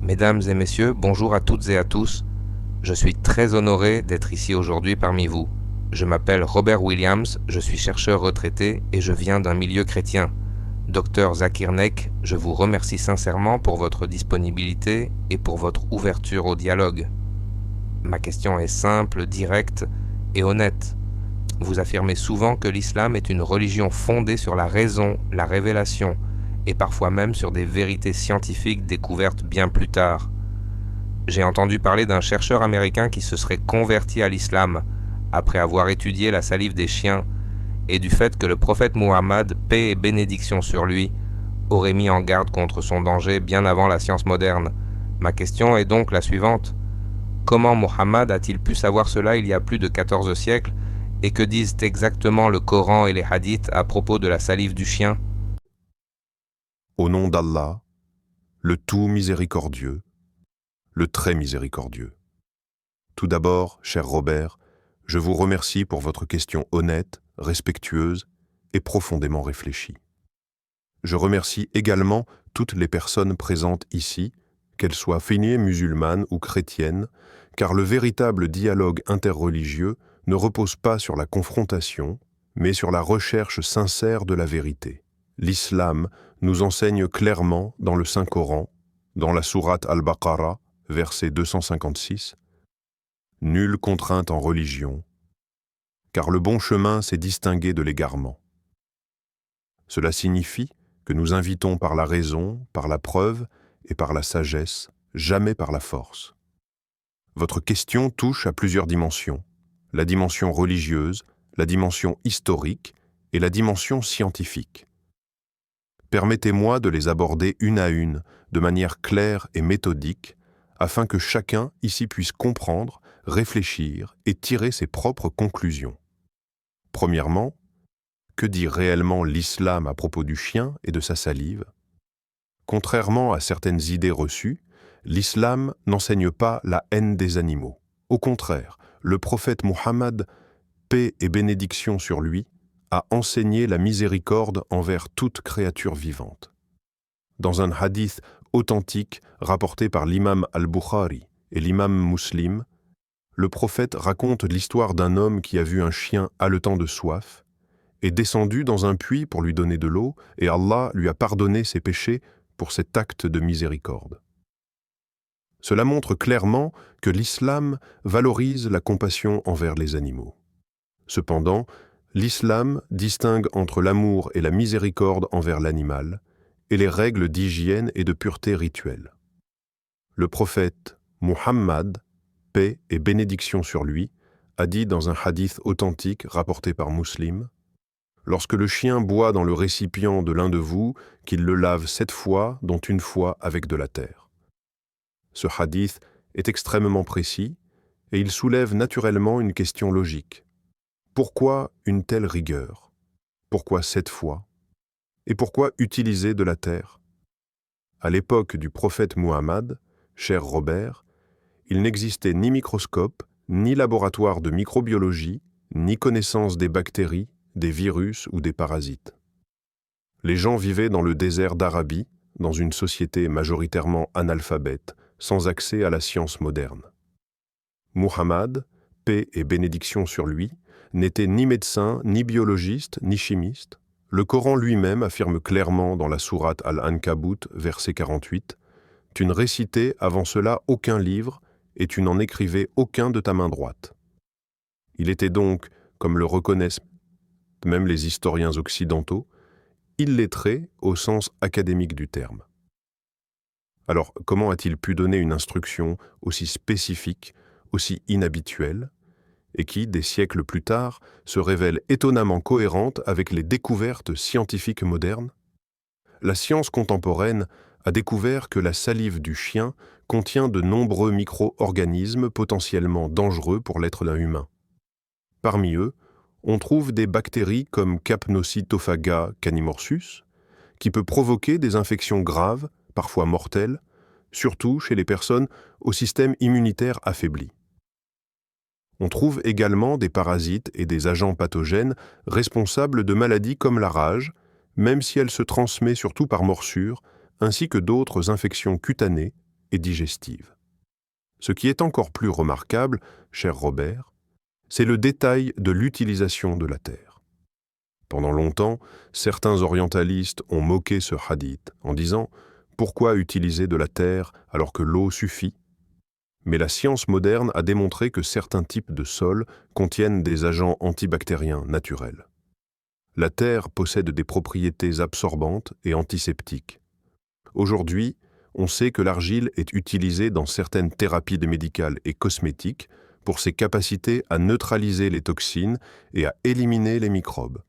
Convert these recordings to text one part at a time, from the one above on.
Mesdames et messieurs, bonjour à toutes et à tous. Je suis très honoré d'être ici aujourd'hui parmi vous. Je m'appelle Robert Williams, je suis chercheur retraité et je viens d'un milieu chrétien. Docteur Zakir Naik, je vous remercie sincèrement pour votre disponibilité et pour votre ouverture au dialogue. Ma question est simple, directe et honnête. Vous affirmez souvent que l'islam est une religion fondée sur la raison, la révélation, et parfois même sur des vérités scientifiques découvertes bien plus tard. J'ai entendu parler d'un chercheur américain qui se serait converti à l'islam après avoir étudié la salive des chiens et du fait que le prophète Muhammad, paix et bénédiction sur lui, aurait mis en garde contre son danger bien avant la science moderne. Ma question est donc la suivante. Comment Muhammad a-t-il pu savoir cela il y a plus de 14 siècles et que disent exactement le Coran et les hadiths à propos de la salive du chien? Au nom d'Allah, le tout miséricordieux, le très miséricordieux. Tout d'abord, cher Robert, je vous remercie pour votre question honnête, respectueuse et profondément réfléchie. Je remercie également toutes les personnes présentes ici, qu'elles soient finies musulmanes ou chrétiennes, car le véritable dialogue interreligieux ne repose pas sur la confrontation, mais sur la recherche sincère de la vérité. L'islam nous enseigne clairement dans le Saint-Coran, dans la sourate Al-Baqarah, verset 256, « Nulle contrainte en religion, car le bon chemin s'est distingué de l'égarement. » Cela signifie que nous invitons par la raison, par la preuve et par la sagesse, jamais par la force. Votre question touche à plusieurs dimensions, la dimension religieuse, la dimension historique et la dimension scientifique. Permettez-moi de les aborder une à une, de manière claire et méthodique, afin que chacun ici puisse comprendre, réfléchir et tirer ses propres conclusions. Premièrement, que dit réellement l'islam à propos du chien et de sa salive? Contrairement à certaines idées reçues, l'islam n'enseigne pas la haine des animaux. Au contraire, le prophète Muhammad, paix et bénédiction sur lui, a enseigné la miséricorde envers toute créature vivante. Dans un hadith authentique rapporté par l'imam al-Bukhari et l'imam Muslim, le prophète raconte l'histoire d'un homme qui a vu un chien haletant de soif, est descendu dans un puits pour lui donner de l'eau et Allah lui a pardonné ses péchés pour cet acte de miséricorde. Cela montre clairement que l'islam valorise la compassion envers les animaux. Cependant, l'islam distingue entre l'amour et la miséricorde envers l'animal et les règles d'hygiène et de pureté rituelle. Le prophète Muhammad, paix et bénédiction sur lui, a dit dans un hadith authentique rapporté par Muslim: « Lorsque le chien boit dans le récipient de l'un de vous, qu'il le lave 7 fois, dont une fois avec de la terre. » Ce hadith est extrêmement précis et il soulève naturellement une question logique. Pourquoi une telle rigueur? Pourquoi 7 fois? Et pourquoi utiliser de la terre? À l'époque du prophète Muhammad, cher Robert, il n'existait ni microscope, ni laboratoire de microbiologie, ni connaissance des bactéries, des virus ou des parasites. Les gens vivaient dans le désert d'Arabie, dans une société majoritairement analphabète, sans accès à la science moderne. Muhammad, paix et bénédiction sur lui, n'était ni médecin, ni biologiste, ni chimiste. Le Coran lui-même affirme clairement dans la sourate Al-Ankabut, verset 48, « Tu ne récitais avant cela aucun livre et tu n'en écrivais aucun de ta main droite. » Il était donc, comme le reconnaissent même les historiens occidentaux, illettré au sens académique du terme. Alors, comment a-t-il pu donner une instruction aussi spécifique, aussi inhabituelle, et qui, des siècles plus tard, se révèle étonnamment cohérente avec les découvertes scientifiques modernes? La science contemporaine a découvert que la salive du chien contient de nombreux micro-organismes potentiellement dangereux pour l'être humain. Parmi eux, on trouve des bactéries comme Capnocytophaga canimorsus, qui peut provoquer des infections graves, parfois mortelles, surtout chez les personnes au système immunitaire affaibli. On trouve également des parasites et des agents pathogènes responsables de maladies comme la rage, même si elle se transmet surtout par morsure, ainsi que d'autres infections cutanées, et digestive. Ce qui est encore plus remarquable, cher Robert, c'est le détail de l'utilisation de la terre. Pendant longtemps, certains orientalistes ont moqué ce hadith en disant « Pourquoi utiliser de la terre alors que l'eau suffit ?» Mais la science moderne a démontré que certains types de sols contiennent des agents antibactériens naturels. La terre possède des propriétés absorbantes et antiseptiques. Aujourd'hui, on sait que l'argile est utilisée dans certaines thérapies médicales et cosmétiques pour ses capacités à neutraliser les toxines et à éliminer les microbes.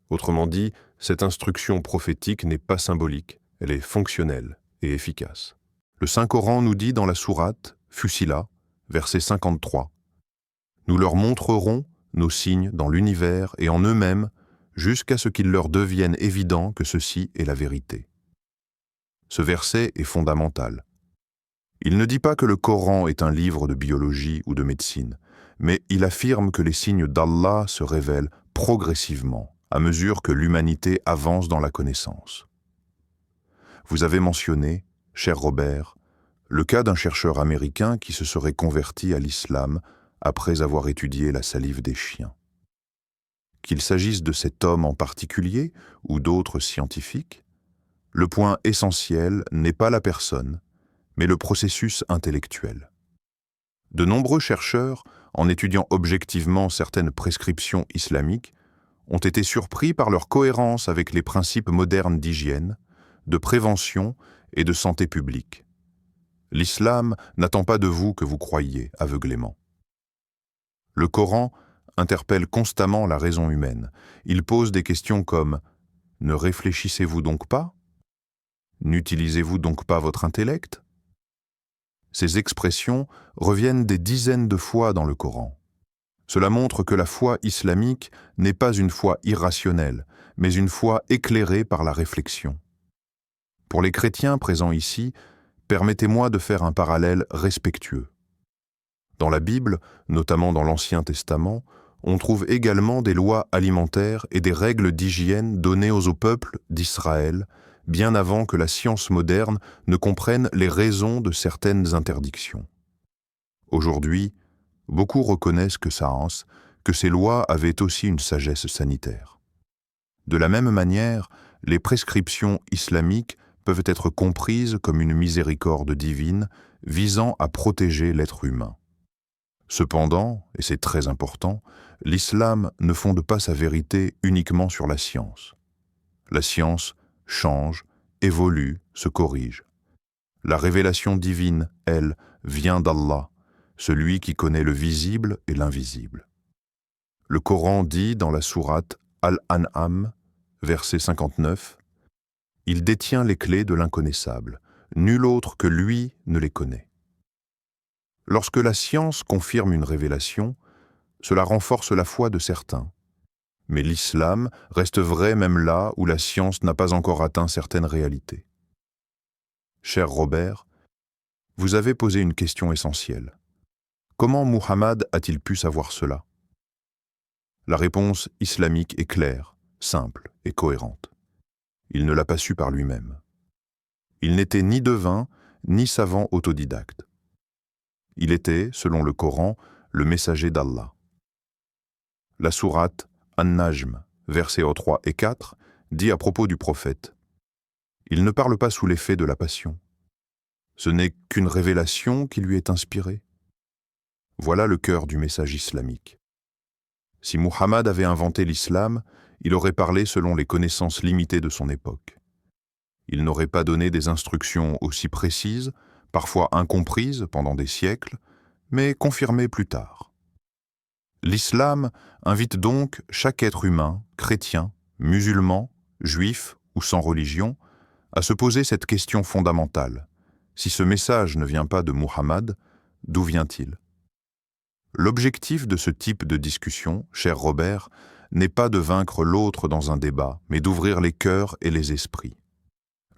Autrement dit, cette instruction prophétique n'est pas symbolique, elle est fonctionnelle et efficace. Le Saint-Coran nous dit dans la sourate Fusila, verset 53, « Nous leur montrerons nos signes dans l'univers et en eux-mêmes jusqu'à ce qu'il leur devienne évident que ceci est la vérité. » Ce verset est fondamental. Il ne dit pas que le Coran est un livre de biologie ou de médecine, mais il affirme que les signes d'Allah se révèlent progressivement à mesure que l'humanité avance dans la connaissance. Vous avez mentionné, cher Robert, le cas d'un chercheur américain qui se serait converti à l'islam après avoir étudié la salive des chiens. Qu'il s'agisse de cet homme en particulier ou d'autres scientifiques, le point essentiel n'est pas la personne, mais le processus intellectuel. De nombreux chercheurs, en étudiant objectivement certaines prescriptions islamiques, ont été surpris par leur cohérence avec les principes modernes d'hygiène, de prévention et de santé publique. L'islam n'attend pas de vous que vous croyiez aveuglément. Le Coran interpelle constamment la raison humaine. Il pose des questions comme « Ne réfléchissez-vous donc pas ? N'utilisez-vous donc pas votre intellect ?» Ces expressions reviennent des dizaines de fois dans le Coran. Cela montre que la foi islamique n'est pas une foi irrationnelle, mais une foi éclairée par la réflexion. Pour les chrétiens présents ici, permettez-moi de faire un parallèle respectueux. Dans la Bible, notamment dans l'Ancien Testament, on trouve également des lois alimentaires et des règles d'hygiène données au peuple d'Israël, bien avant que la science moderne ne comprenne les raisons de certaines interdictions. Aujourd'hui, beaucoup reconnaissent que ces lois avaient aussi une sagesse sanitaire. De la même manière, les prescriptions islamiques peuvent être comprises comme une miséricorde divine visant à protéger l'être humain. Cependant, et c'est très important, l'islam ne fonde pas sa vérité uniquement sur la science. La science change, évolue, se corrige. La révélation divine, elle, vient d'Allah, celui qui connaît le visible et l'invisible. Le Coran dit dans la sourate Al-An'am, verset 59, « Il détient les clés de l'inconnaissable, nul autre que lui ne les connaît. » Lorsque la science confirme une révélation, cela renforce la foi de certains. Mais l'islam reste vrai même là où la science n'a pas encore atteint certaines réalités. Cher Robert, vous avez posé une question essentielle. Comment Muhammad a-t-il pu savoir cela? La réponse islamique est claire, simple et cohérente. Il ne l'a pas su par lui-même. Il n'était ni devin, ni savant autodidacte. Il était, selon le Coran, le messager d'Allah. La sourate An-Najm, versets 3 et 4, dit à propos du prophète « Il ne parle pas sous l'effet de la passion. Ce n'est qu'une révélation qui lui est inspirée. » Voilà le cœur du message islamique. Si Muhammad avait inventé l'islam, il aurait parlé selon les connaissances limitées de son époque. Il n'aurait pas donné des instructions aussi précises, parfois incomprises pendant des siècles, mais confirmées plus tard. L'islam invite donc chaque être humain, chrétien, musulman, juif ou sans religion, à se poser cette question fondamentale. Si ce message ne vient pas de Muhammad, d'où vient-il? L'objectif de ce type de discussion, cher Robert, n'est pas de vaincre l'autre dans un débat, mais d'ouvrir les cœurs et les esprits.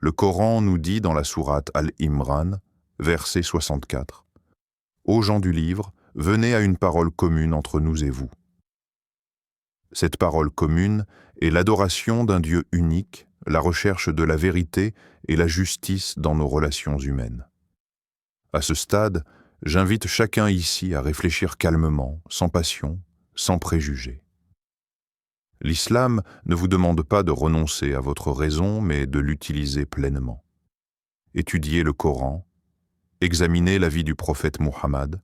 Le Coran nous dit dans la sourate Al-Imran, verset 64, « Ô gens du livre, venez à une parole commune entre nous et vous. » Cette parole commune est l'adoration d'un Dieu unique, la recherche de la vérité et la justice dans nos relations humaines. À ce stade, j'invite chacun ici à réfléchir calmement, sans passion, sans préjugés. L'islam ne vous demande pas de renoncer à votre raison, mais de l'utiliser pleinement. Étudiez le Coran, examinez la vie du prophète Muhammad,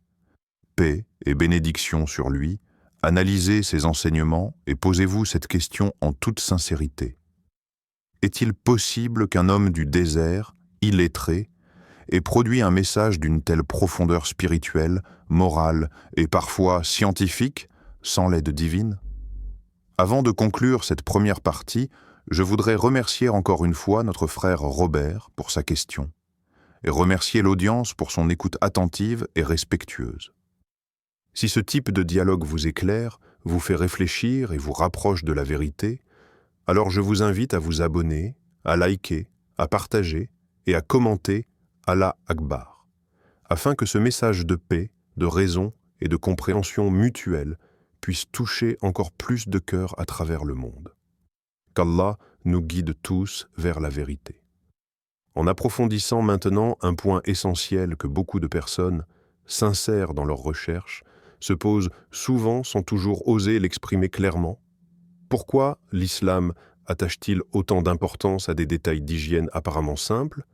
paix et bénédiction sur lui, analysez ses enseignements et posez-vous cette question en toute sincérité. Est-il possible qu'un homme du désert, illettré, ait produit un message d'une telle profondeur spirituelle, morale et parfois scientifique, sans l'aide divine ? Avant de conclure cette première partie, je voudrais remercier encore une fois notre frère Robert pour sa question et remercier l'audience pour son écoute attentive et respectueuse. Si ce type de dialogue vous éclaire, vous fait réfléchir et vous rapproche de la vérité, alors je vous invite à vous abonner, à liker, à partager et à commenter Allah Akbar, afin que ce message de paix, de raison et de compréhension mutuelle puisse toucher encore plus de cœurs à travers le monde. Qu'Allah nous guide tous vers la vérité. En approfondissant maintenant un point essentiel que beaucoup de personnes, sincères dans leurs recherches, se posent souvent sans toujours oser l'exprimer clairement, pourquoi l'islam attache-t-il autant d'importance à des détails d'hygiène apparemment simples?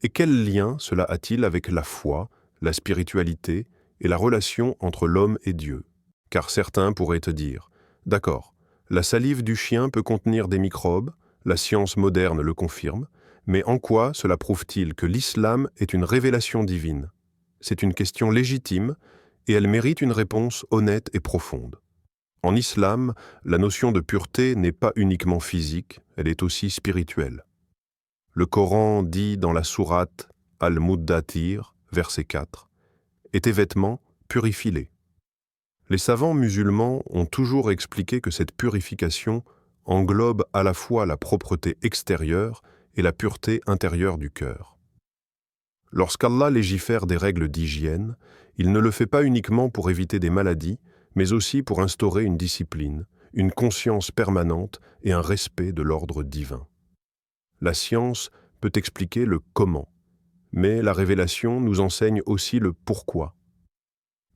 Et quel lien cela a-t-il avec la foi, la spiritualité et la relation entre l'homme et Dieu? Car certains pourraient te dire, d'accord, la salive du chien peut contenir des microbes, la science moderne le confirme, mais en quoi cela prouve-t-il que l'islam est une révélation divine? C'est une question légitime et elle mérite une réponse honnête et profonde. En islam, la notion de pureté n'est pas uniquement physique, elle est aussi spirituelle. Le Coran dit dans la sourate Al-Muddathir, verset 4, « Et tes vêtements, purifie-les. » Les savants musulmans ont toujours expliqué que cette purification englobe à la fois la propreté extérieure et la pureté intérieure du cœur. Lorsqu'Allah légifère des règles d'hygiène, il ne le fait pas uniquement pour éviter des maladies, mais aussi pour instaurer une discipline, une conscience permanente et un respect de l'ordre divin. La science peut expliquer le comment, mais la révélation nous enseigne aussi le pourquoi.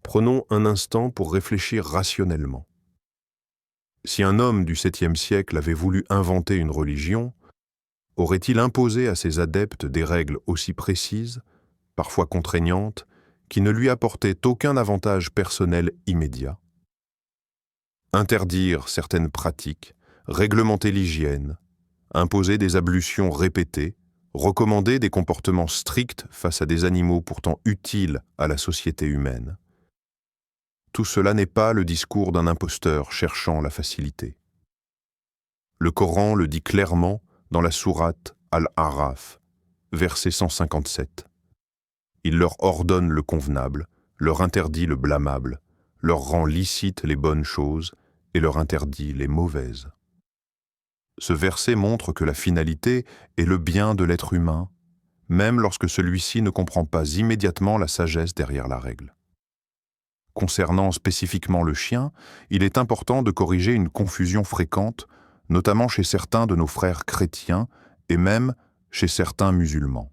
Prenons un instant pour réfléchir rationnellement. Si un homme du 7e siècle avait voulu inventer une religion, aurait-il imposé à ses adeptes des règles aussi précises, parfois contraignantes, qui ne lui apportaient aucun avantage personnel immédiat? Interdire certaines pratiques, réglementer l'hygiène, imposer des ablutions répétées, recommander des comportements stricts face à des animaux pourtant utiles à la société humaine. Tout cela n'est pas le discours d'un imposteur cherchant la facilité. Le Coran le dit clairement dans la sourate Al-A'raf, verset 157. Il leur ordonne le convenable, leur interdit le blâmable, leur rend licites les bonnes choses et leur interdit les mauvaises. Ce verset montre que la finalité est le bien de l'être humain, même lorsque celui-ci ne comprend pas immédiatement la sagesse derrière la règle. Concernant spécifiquement le chien, il est important de corriger une confusion fréquente, notamment chez certains de nos frères chrétiens et même chez certains musulmans.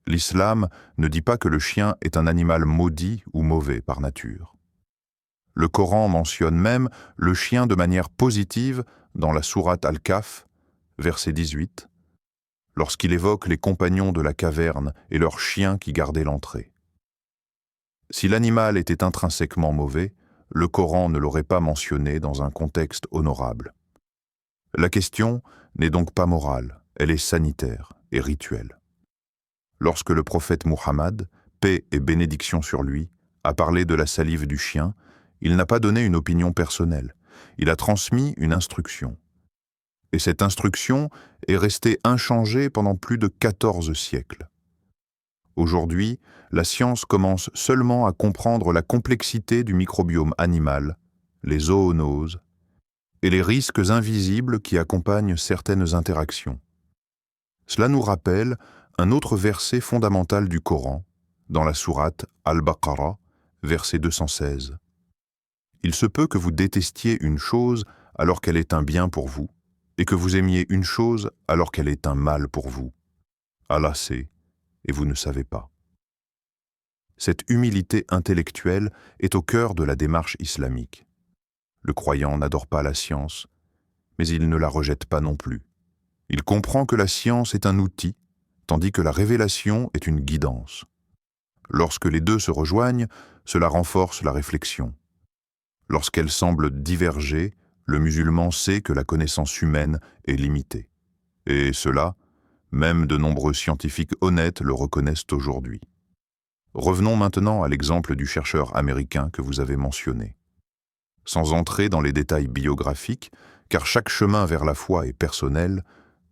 L'islam ne dit pas que le chien est un animal maudit ou mauvais par nature. Le Coran mentionne même le chien de manière positive dans la sourate Al-Kahf, verset 18, lorsqu'il évoque les compagnons de la caverne et leurs chiens qui gardaient l'entrée. Si l'animal était intrinsèquement mauvais, le Coran ne l'aurait pas mentionné dans un contexte honorable. La question n'est donc pas morale, elle est sanitaire et rituelle. Lorsque le prophète Muhammad, paix et bénédiction sur lui, a parlé de la salive du chien, il n'a pas donné une opinion personnelle, il a transmis une instruction. Et cette instruction est restée inchangée pendant plus de 14 siècles. Aujourd'hui, la science commence seulement à comprendre la complexité du microbiome animal, les zoonoses, et les risques invisibles qui accompagnent certaines interactions. Cela nous rappelle un autre verset fondamental du Coran, dans la sourate Al-Baqarah, verset 216. Il se peut que vous détestiez une chose alors qu'elle est un bien pour vous, et que vous aimiez une chose alors qu'elle est un mal pour vous. Allah sait, et vous ne savez pas. Cette humilité intellectuelle est au cœur de la démarche islamique. Le croyant n'adore pas la science, mais il ne la rejette pas non plus. Il comprend que la science est un outil, tandis que la révélation est une guidance. Lorsque les deux se rejoignent, cela renforce la réflexion. Lorsqu'elles semblent diverger, le musulman sait que la connaissance humaine est limitée. Et cela, même de nombreux scientifiques honnêtes le reconnaissent aujourd'hui. Revenons maintenant à l'exemple du chercheur américain que vous avez mentionné. Sans entrer dans les détails biographiques, car chaque chemin vers la foi est personnel,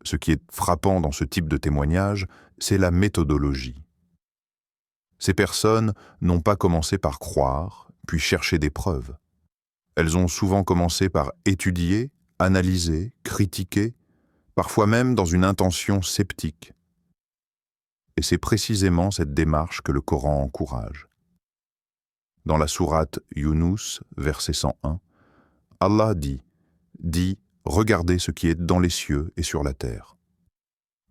ce qui est frappant dans ce type de témoignage, c'est la méthodologie. Ces personnes n'ont pas commencé par croire, puis chercher des preuves. Elles ont souvent commencé par étudier, analyser, critiquer, parfois même dans une intention sceptique. Et c'est précisément cette démarche que le Coran encourage. Dans la sourate Yunus, verset 101, Allah dit « Regardez ce qui est dans les cieux et sur la terre ».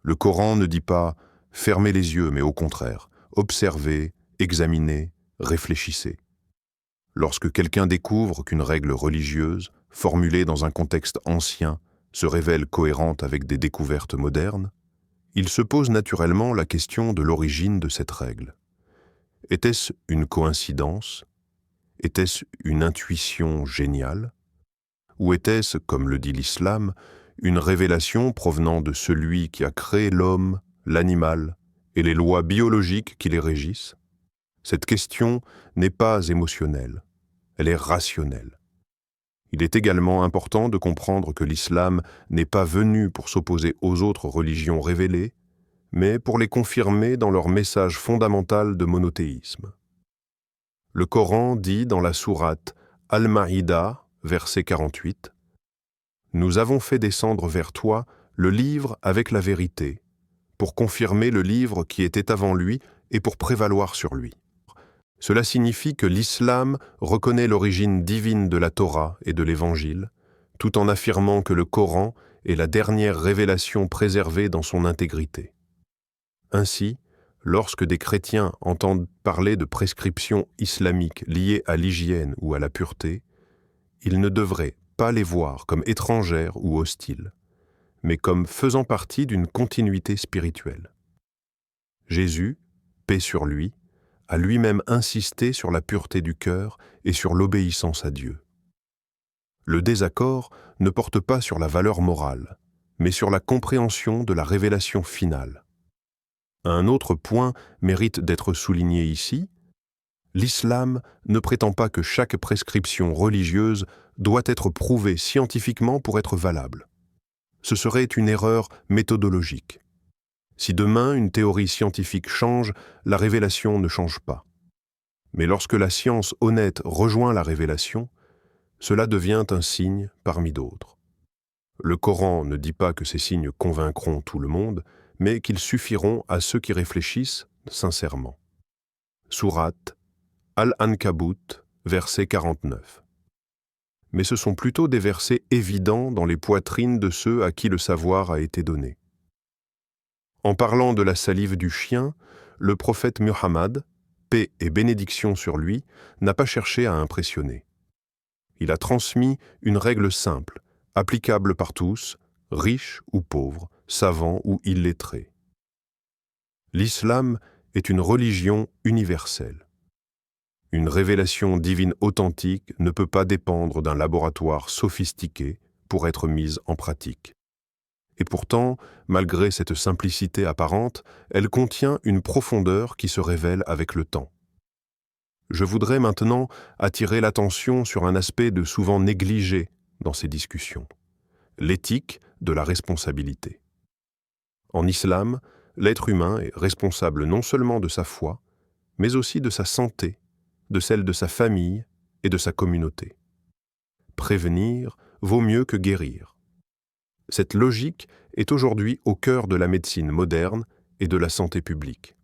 Le Coran ne dit pas « Fermez les yeux », mais au contraire, « Observez, examinez, réfléchissez ». Lorsque quelqu'un découvre qu'une règle religieuse, formulée dans un contexte ancien, se révèle cohérente avec des découvertes modernes, il se pose naturellement la question de l'origine de cette règle. Était-ce une coïncidence? Était-ce une intuition géniale? Ou était-ce, comme le dit l'islam, une révélation provenant de celui qui a créé l'homme, l'animal et les lois biologiques qui les régissent? Cette question n'est pas émotionnelle, elle est rationnelle. Il est également important de comprendre que l'islam n'est pas venu pour s'opposer aux autres religions révélées, mais pour les confirmer dans leur message fondamental de monothéisme. Le Coran dit dans la sourate Al-Maïda, verset 48, « Nous avons fait descendre vers toi le livre avec la vérité, pour confirmer le livre qui était avant lui et pour prévaloir sur lui. » Cela signifie que l'islam reconnaît l'origine divine de la Torah et de l'Évangile, tout en affirmant que le Coran est la dernière révélation préservée dans son intégrité. Ainsi, lorsque des chrétiens entendent parler de prescriptions islamiques liées à l'hygiène ou à la pureté, ils ne devraient pas les voir comme étrangères ou hostiles, mais comme faisant partie d'une continuité spirituelle. Jésus, paix sur lui, a lui-même insisté sur la pureté du cœur et sur l'obéissance à Dieu. Le désaccord ne porte pas sur la valeur morale, mais sur la compréhension de la révélation finale. Un autre point mérite d'être souligné ici. L'islam ne prétend pas que chaque prescription religieuse doit être prouvée scientifiquement pour être valable. Ce serait une erreur méthodologique. Si demain une théorie scientifique change, la révélation ne change pas. Mais lorsque la science honnête rejoint la révélation, cela devient un signe parmi d'autres. Le Coran ne dit pas que ces signes convaincront tout le monde, mais qu'ils suffiront à ceux qui réfléchissent sincèrement. Sourate Al-Ankabut, verset 49. Mais ce sont plutôt des versets évidents dans les poitrines de ceux à qui le savoir a été donné. En parlant de la salive du chien, le prophète Muhammad, paix et bénédiction sur lui, n'a pas cherché à impressionner. Il a transmis une règle simple, applicable par tous, riches ou pauvres, savants ou illettrés. L'islam est une religion universelle. Une révélation divine authentique ne peut pas dépendre d'un laboratoire sophistiqué pour être mise en pratique. Et pourtant, malgré cette simplicité apparente, elle contient une profondeur qui se révèle avec le temps. Je voudrais maintenant attirer l'attention sur un aspect de souvent négligé dans ces discussions, l'éthique de la responsabilité. En islam, l'être humain est responsable non seulement de sa foi, mais aussi de sa santé, de celle de sa famille et de sa communauté. Prévenir vaut mieux que guérir. Cette logique est aujourd'hui au cœur de la médecine moderne et de la santé publique.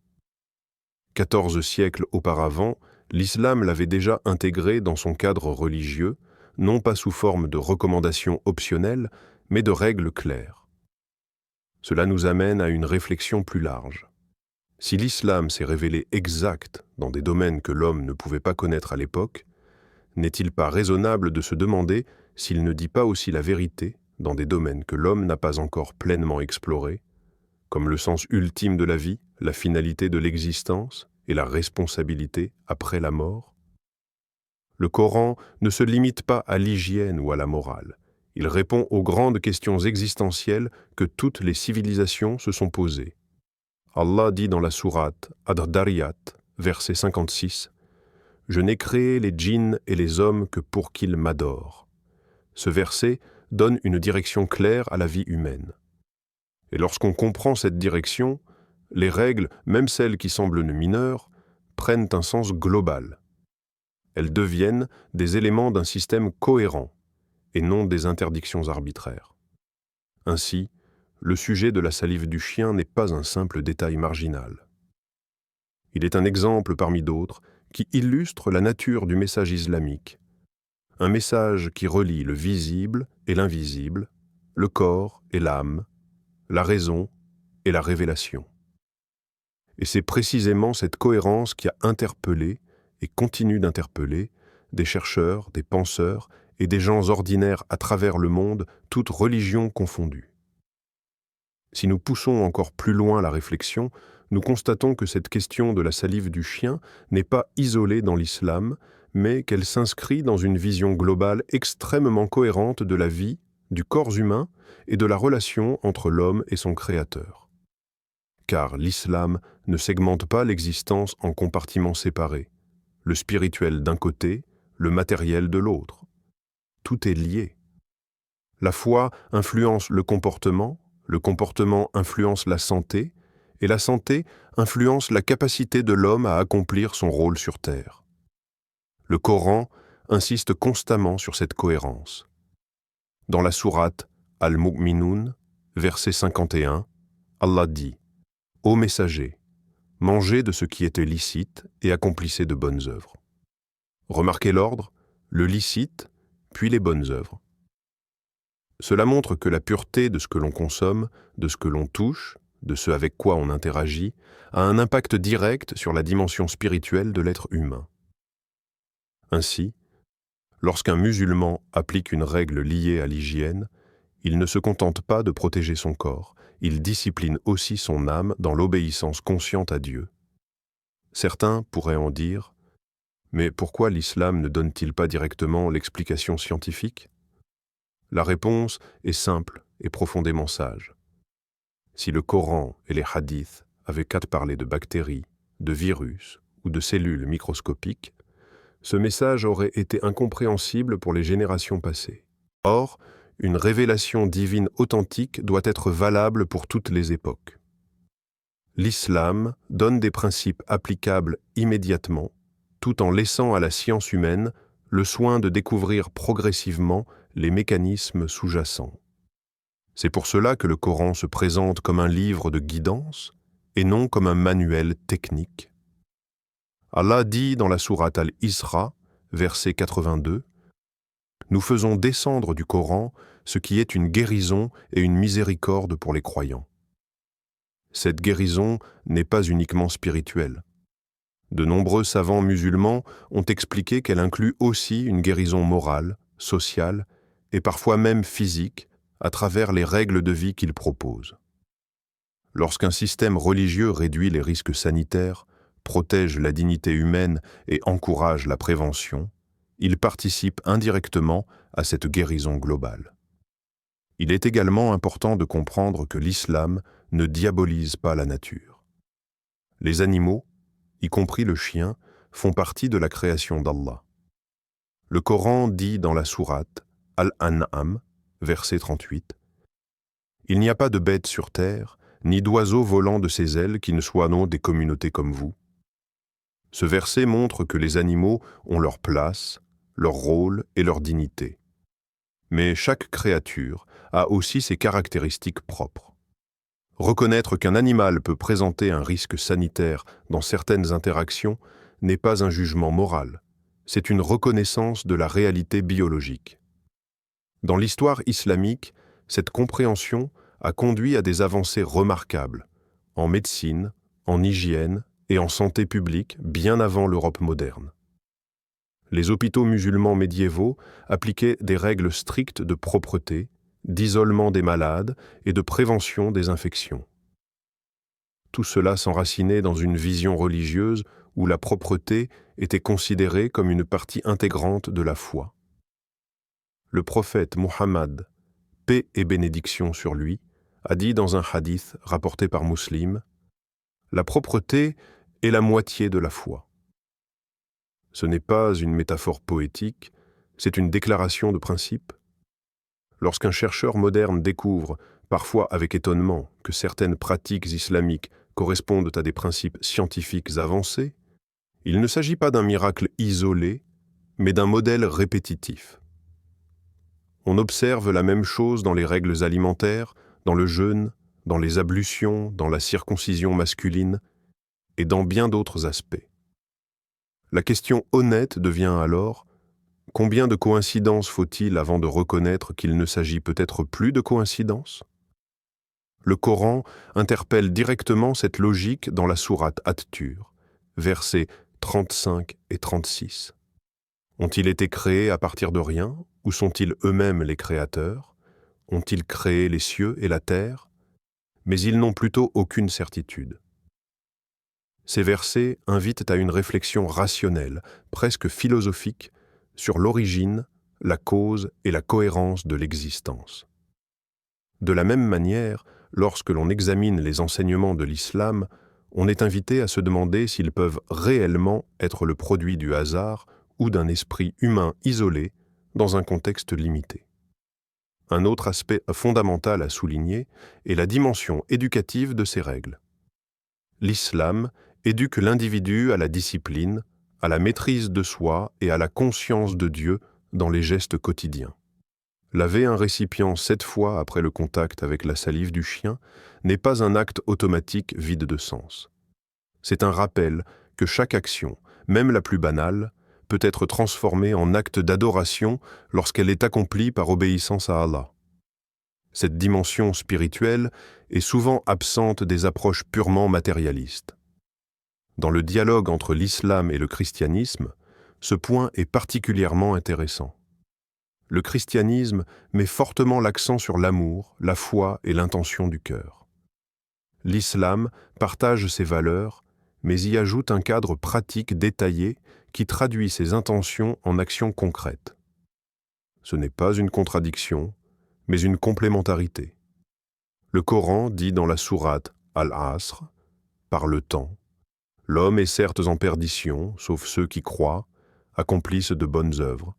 14 siècles auparavant, l'islam l'avait déjà intégré dans son cadre religieux, non pas sous forme de recommandations optionnelles, mais de règles claires. Cela nous amène à une réflexion plus large. Si l'islam s'est révélé exact dans des domaines que l'homme ne pouvait pas connaître à l'époque, n'est-il pas raisonnable de se demander s'il ne dit pas aussi la vérité dans des domaines que l'homme n'a pas encore pleinement explorés, comme le sens ultime de la vie, la finalité de l'existence et la responsabilité après la mort? Le Coran ne se limite pas à l'hygiène ou à la morale. Il répond aux grandes questions existentielles que toutes les civilisations se sont posées. Allah dit dans la sourate Ad-Dariyat, verset 56, « Je n'ai créé les djinns et les hommes que pour qu'ils m'adorent. » Ce verset donne une direction claire à la vie humaine. Et lorsqu'on comprend cette direction, les règles, même celles qui semblent mineures, prennent un sens global. Elles deviennent des éléments d'un système cohérent et non des interdictions arbitraires. Ainsi, le sujet de la salive du chien n'est pas un simple détail marginal. Il est un exemple parmi d'autres qui illustre la nature du message islamique, un message qui relie le visible et l'invisible, le corps et l'âme, la raison et la révélation. Et c'est précisément cette cohérence qui a interpellé et continue d'interpeller des chercheurs, des penseurs et des gens ordinaires à travers le monde, toutes religions confondues. Si nous poussons encore plus loin la réflexion, nous constatons que cette question de la salive du chien n'est pas isolée dans l'islam, mais qu'elle s'inscrit dans une vision globale extrêmement cohérente de la vie, du corps humain et de la relation entre l'homme et son créateur. Car l'islam ne segmente pas l'existence en compartiments séparés, le spirituel d'un côté, le matériel de l'autre. Tout est lié. La foi influence le comportement influence la santé, et la santé influence la capacité de l'homme à accomplir son rôle sur terre. Le Coran insiste constamment sur cette cohérence. Dans la sourate Al-Mu'minun, verset 51, Allah dit « Ô messager, mangez de ce qui était licite et accomplissez de bonnes œuvres. » Remarquez l'ordre, le licite, puis les bonnes œuvres. Cela montre que la pureté de ce que l'on consomme, de ce que l'on touche, de ce avec quoi on interagit, a un impact direct sur la dimension spirituelle de l'être humain. Ainsi, lorsqu'un musulman applique une règle liée à l'hygiène, il ne se contente pas de protéger son corps, il discipline aussi son âme dans l'obéissance consciente à Dieu. Certains pourraient en dire « Mais pourquoi l'islam ne donne-t-il pas directement l'explication scientifique ?» La réponse est simple et profondément sage. Si le Coran et les hadiths avaient qu'à parler de bactéries, de virus ou de cellules microscopiques, ce message aurait été incompréhensible pour les générations passées. Or, une révélation divine authentique doit être valable pour toutes les époques. L'islam donne des principes applicables immédiatement, tout en laissant à la science humaine le soin de découvrir progressivement les mécanismes sous-jacents. C'est pour cela que le Coran se présente comme un livre de guidance et non comme un manuel technique. Allah dit dans la sourate Al-Isra, verset 82, « Nous faisons descendre du Coran ce qui est une guérison et une miséricorde pour les croyants. » Cette guérison n'est pas uniquement spirituelle. De nombreux savants musulmans ont expliqué qu'elle inclut aussi une guérison morale, sociale et parfois même physique à travers les règles de vie qu'il propose. Lorsqu'un système religieux réduit les risques sanitaires, protège la dignité humaine et encourage la prévention, il participe indirectement à cette guérison globale. Il est également important de comprendre que l'islam ne diabolise pas la nature. Les animaux, y compris le chien, font partie de la création d'Allah. Le Coran dit dans la sourate Al-An'am, verset 38, « Il n'y a pas de bête sur terre, ni d'oiseau volant de ses ailes qui ne soient non des communautés comme vous. » Ce verset montre que les animaux ont leur place, leur rôle et leur dignité. Mais chaque créature a aussi ses caractéristiques propres. Reconnaître qu'un animal peut présenter un risque sanitaire dans certaines interactions n'est pas un jugement moral, c'est une reconnaissance de la réalité biologique. Dans l'histoire islamique, cette compréhension a conduit à des avancées remarquables en médecine, en hygiène et en santé publique bien avant l'Europe moderne. Les hôpitaux musulmans médiévaux appliquaient des règles strictes de propreté, d'isolement des malades et de prévention des infections. Tout cela s'enracinait dans une vision religieuse où la propreté était considérée comme une partie intégrante de la foi. Le prophète Muhammad, paix et bénédiction sur lui, a dit dans un hadith rapporté par Muslim, « La propreté est la moitié de la foi ». Ce n'est pas une métaphore poétique, c'est une déclaration de principe. Lorsqu'un chercheur moderne découvre, parfois avec étonnement, que certaines pratiques islamiques correspondent à des principes scientifiques avancés, il ne s'agit pas d'un miracle isolé, mais d'un modèle répétitif. On observe la même chose dans les règles alimentaires, dans le jeûne, dans les ablutions, dans la circoncision masculine et dans bien d'autres aspects. La question honnête devient alors: combien de coïncidences faut-il avant de reconnaître qu'il ne s'agit peut-être plus de coïncidences? Le Coran interpelle directement cette logique dans la sourate At-Tur, versets 35 et 36. Ont-ils été créés à partir de rien, ou sont-ils eux-mêmes les créateurs? Ont-ils créé les cieux et la terre? Mais ils n'ont plutôt aucune certitude. Ces versets invitent à une réflexion rationnelle, presque philosophique, sur l'origine, la cause et la cohérence de l'existence. De la même manière, lorsque l'on examine les enseignements de l'islam, on est invité à se demander s'ils peuvent réellement être le produit du hasard ou d'un esprit humain isolé dans un contexte limité. Un autre aspect fondamental à souligner est la dimension éducative de ces règles. L'islam éduque l'individu à la discipline, à la maîtrise de soi et à la conscience de Dieu dans les gestes quotidiens. Laver un récipient 7 fois après le contact avec la salive du chien n'est pas un acte automatique vide de sens. C'est un rappel que chaque action, même la plus banale, peut être transformée en acte d'adoration lorsqu'elle est accomplie par obéissance à Allah. Cette dimension spirituelle est souvent absente des approches purement matérialistes. Dans le dialogue entre l'islam et le christianisme, ce point est particulièrement intéressant. Le christianisme met fortement l'accent sur l'amour, la foi et l'intention du cœur. L'islam partage ces valeurs, mais y ajoute un cadre pratique détaillé qui traduit ces intentions en actions concrètes. Ce n'est pas une contradiction, mais une complémentarité. Le Coran dit dans la sourate Al-Asr, par le temps, « L'homme est certes en perdition, sauf ceux qui croient, accomplissent de bonnes œuvres,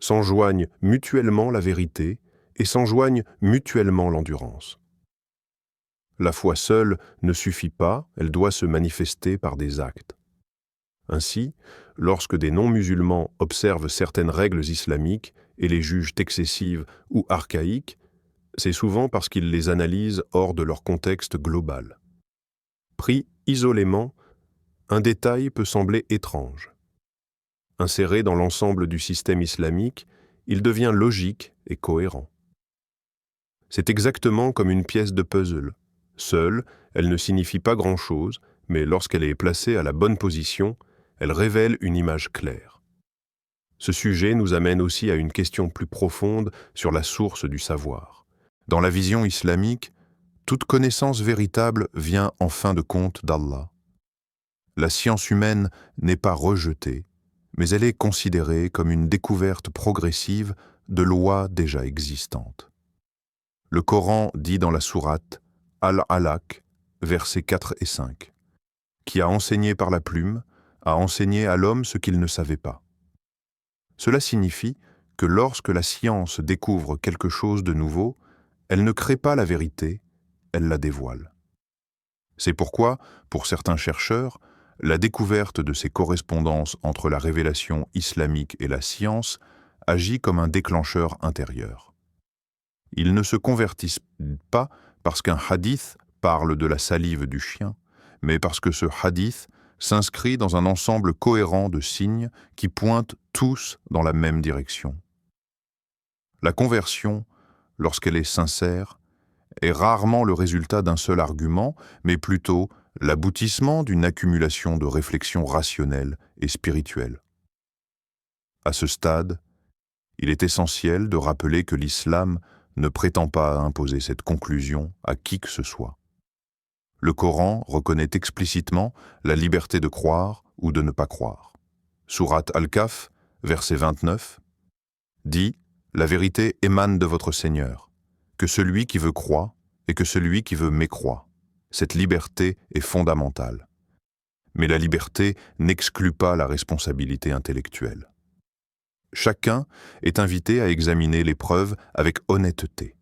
s'enjoignent mutuellement la vérité et s'enjoignent mutuellement l'endurance. » La foi seule ne suffit pas, elle doit se manifester par des actes. Ainsi, lorsque des non-musulmans observent certaines règles islamiques et les jugent excessives ou archaïques, c'est souvent parce qu'ils les analysent hors de leur contexte global. Pris isolément, un détail peut sembler étrange. Inséré dans l'ensemble du système islamique, il devient logique et cohérent. C'est exactement comme une pièce de puzzle. Seule, elle ne signifie pas grand-chose, mais lorsqu'elle est placée à la bonne position, elle révèle une image claire. Ce sujet nous amène aussi à une question plus profonde sur la source du savoir. Dans la vision islamique, toute connaissance véritable vient en fin de compte d'Allah. La science humaine n'est pas rejetée, mais elle est considérée comme une découverte progressive de lois déjà existantes. Le Coran dit dans la sourate Al-Alaq, versets 4 et 5, « Qui a enseigné par la plume, a enseigné à l'homme ce qu'il ne savait pas. » Cela signifie que lorsque la science découvre quelque chose de nouveau, elle ne crée pas la vérité, elle la dévoile. C'est pourquoi, pour certains chercheurs, la découverte de ces correspondances entre la révélation islamique et la science agit comme un déclencheur intérieur. Ils ne se convertissent pas parce qu'un hadith parle de la salive du chien, mais parce que ce hadith s'inscrit dans un ensemble cohérent de signes qui pointent tous dans la même direction. La conversion, lorsqu'elle est sincère, est rarement le résultat d'un seul argument, mais plutôt l'aboutissement d'une accumulation de réflexions rationnelles et spirituelles. À ce stade, il est essentiel de rappeler que l'islam ne prétend pas imposer cette conclusion à qui que ce soit. Le Coran reconnaît explicitement la liberté de croire ou de ne pas croire. Sourate Al-Kahf, verset 29, dit « La vérité émane de votre Seigneur, que celui qui veut croit et que celui qui veut mécroit. Cette liberté est fondamentale. Mais la liberté n'exclut pas la responsabilité intellectuelle. Chacun est invité à examiner les preuves avec honnêteté.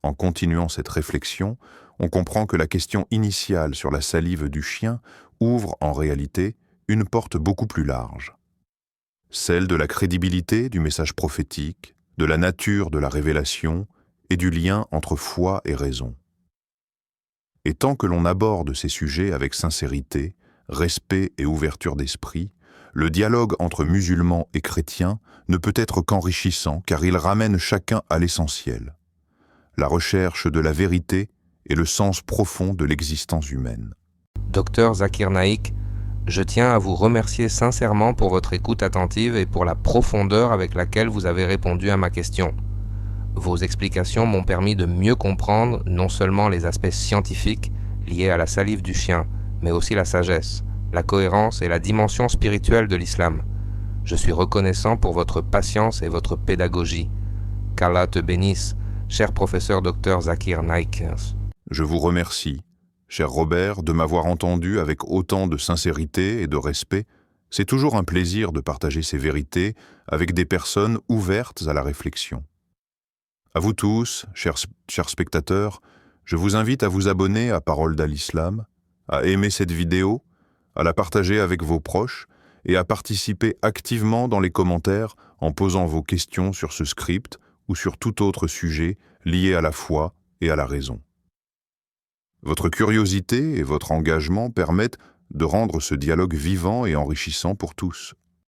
En continuant cette réflexion, on comprend que la question initiale sur la salive du chien ouvre en réalité une porte beaucoup plus large. Celle de la crédibilité du message prophétique, de la nature de la révélation et du lien entre foi et raison. Et tant que l'on aborde ces sujets avec sincérité, respect et ouverture d'esprit, le dialogue entre musulmans et chrétiens ne peut être qu'enrichissant car il ramène chacun à l'essentiel, la recherche de la vérité et le sens profond de l'existence humaine. Docteur Zakir Naik, je tiens à vous remercier sincèrement pour votre écoute attentive et pour la profondeur avec laquelle vous avez répondu à ma question. Vos explications m'ont permis de mieux comprendre non seulement les aspects scientifiques liés à la salive du chien, mais aussi la sagesse, la cohérence et la dimension spirituelle de l'islam. Je suis reconnaissant pour votre patience et votre pédagogie. Qu'Allah te bénisse, cher professeur Dr Zakir Naik. Je vous remercie, cher Robert, de m'avoir entendu avec autant de sincérité et de respect. C'est toujours un plaisir de partager ces vérités avec des personnes ouvertes à la réflexion. À vous tous, chers spectateurs, je vous invite à vous abonner à Paroles d'Al-Islam, à aimer cette vidéo, à la partager avec vos proches et à participer activement dans les commentaires en posant vos questions sur ce script ou sur tout autre sujet lié à la foi et à la raison. Votre curiosité et votre engagement permettent de rendre ce dialogue vivant et enrichissant pour tous.